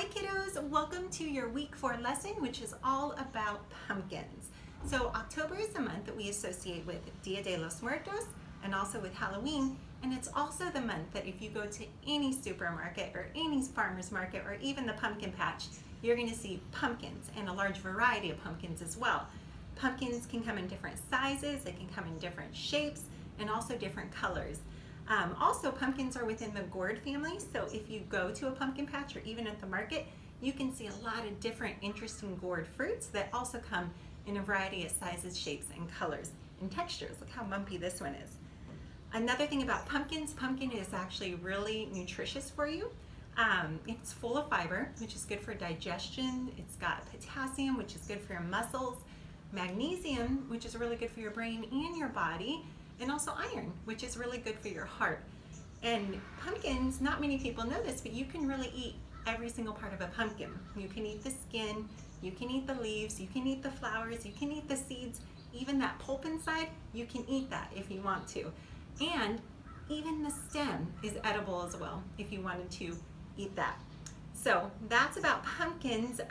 Hi kiddos, welcome to your week 4 lesson, which is all about pumpkins. So October is the month that we associate with Dia de los Muertos and also with Halloween, and it's also the month that if you go to any supermarket or any farmer's market or even the pumpkin patch, you're going to see pumpkins and a large variety of pumpkins as well. Pumpkins can come in different sizes, they can come in different shapes, and also different colors. Also, pumpkins are within the gourd family, so if you go to a pumpkin patch or even at the market, you can see a lot of different interesting gourd fruits that also come in a variety of sizes, shapes, and colors and textures. Look how bumpy this one is. Another thing about pumpkins, pumpkin is actually really nutritious for you. It's full of fiber, which is good for digestion. It's got potassium, which is good for your muscles, magnesium, which is really good for your brain and your body, and also iron, which is really good for your heart. And pumpkins, not many people know this, but you can really eat every single part of a pumpkin. You can eat the skin, you can eat the leaves, you can eat the flowers, you can eat the seeds, even that pulp inside, you can eat that if you want to. And even the stem is edible as well if you wanted to eat that. So that's about pumpkins.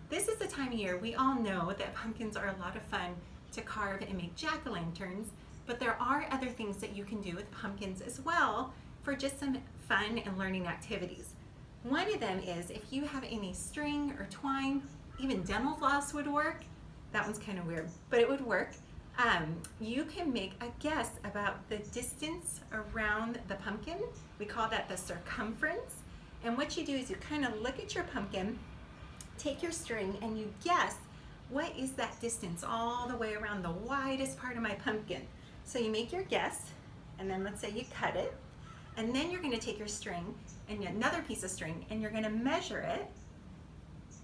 This is the time of year we all know that pumpkins are a lot of fun to carve and make jack-o'-lanterns, but there are other things that you can do with pumpkins as well for just some fun and learning activities. One of them is if you have any string or twine, even dental floss would work. That one's kind of weird, but it would work. You can make a guess about the distance around the pumpkin. We call that the circumference. And what you do is you kind of look at your pumpkin, take your string, and you guess what is that distance all the way around the widest part of my pumpkin. So you make your guess, and then let's say you cut it, and then you're going to take your string and another piece of string, and you're going to measure it,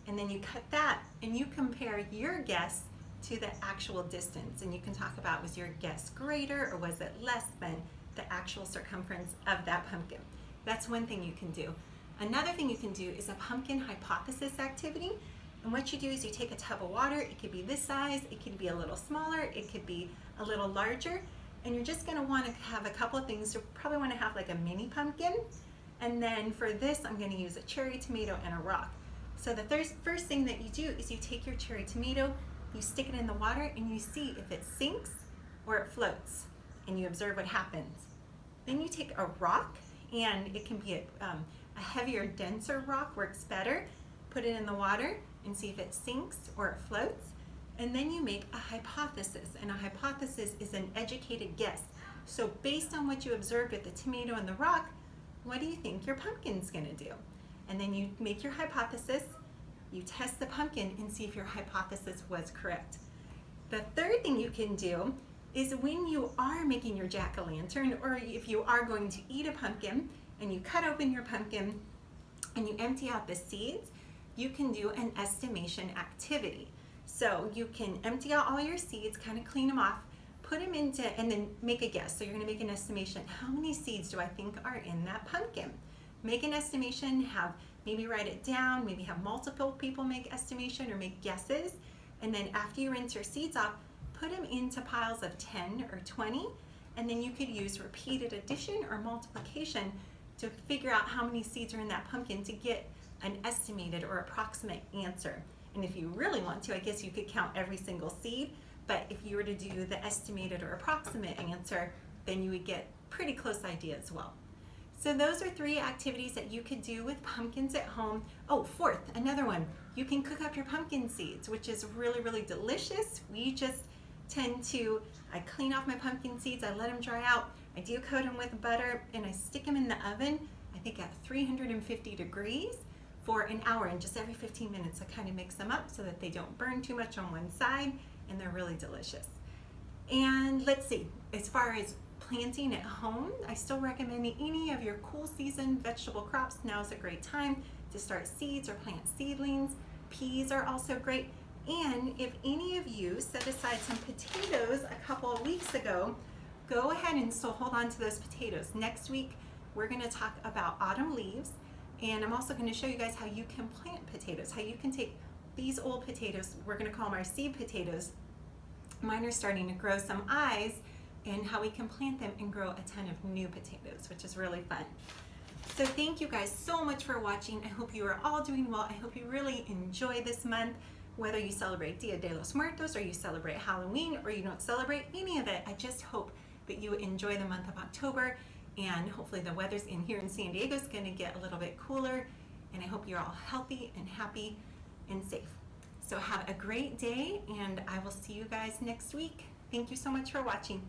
and then you cut that, and you compare your guess to the actual distance, and you can talk about, was your guess greater or was it less than the actual circumference of that pumpkin. That's one thing you can do. Another thing you can do is a pumpkin hypothesis activity. And what you do is you take a tub of water, it could be this size, it could be a little smaller, it could be a little larger, and you're just gonna wanna have a couple of things. You probably wanna have like a mini pumpkin, and then for this, I'm gonna use a cherry tomato and a rock. So the first thing that you do is you take your cherry tomato, you stick it in the water, and you see if it sinks or it floats, and you observe what happens. Then you take a rock, and it can be a heavier, denser rock, works better. Put it in the water and see if it sinks or it floats. And then you make a hypothesis, and a hypothesis is an educated guess. So based on what you observed with the tomato and the rock, what do you think your pumpkin's gonna do? And then you make your hypothesis, you test the pumpkin and see if your hypothesis was correct. The third thing you can do is when you are making your jack-o'-lantern, or if you are going to eat a pumpkin and you cut open your pumpkin and you empty out the seeds, you can do an estimation activity. So you can empty out all your seeds, kind of clean them off, put them into, and then make a guess. So you're gonna make an estimation. How many seeds do I think are in that pumpkin? Make an estimation, maybe write it down, maybe have multiple people make estimation or make guesses. And then after you rinse your seeds off, put them into piles of 10 or 20, and then you could use repeated addition or multiplication to figure out how many seeds are in that pumpkin to get an estimated or approximate answer. And if you really want to, I guess you could count every single seed, but if you were to do the estimated or approximate answer, then you would get pretty close idea as well. So those are 3 activities that you could do with pumpkins at home. Oh, fourth, another one, you can cook up your pumpkin seeds, which is really, really delicious. We just tend to, I clean off my pumpkin seeds, I let them dry out, I do coat them with butter, and I stick them in the oven, I think at 350 degrees for an hour, and just every 15 minutes I kind of mix them up so that they don't burn too much on one side, and they're really delicious. And let's see, as far as planting at home, I still recommend any of your cool season vegetable crops. Now is a great time to start seeds or plant seedlings. Peas are also great. And if any of you set aside some potatoes a couple of weeks ago, go ahead and still hold on to those potatoes. Next week, we're gonna talk about autumn leaves, and I'm also gonna show you guys how you can plant potatoes, how you can take these old potatoes, we're gonna call them our seed potatoes. Mine are starting to grow some eyes, and how we can plant them and grow a ton of new potatoes, which is really fun. So thank you guys so much for watching. I hope you are all doing well. I hope you really enjoy this month. Whether you celebrate Dia de los Muertos or you celebrate Halloween or you don't celebrate any of it, I just hope that you enjoy the month of October, and hopefully the weather's in here in San Diego is going to get a little bit cooler, and I hope you're all healthy and happy and safe. So have a great day, and I will see you guys next week. Thank you so much for watching.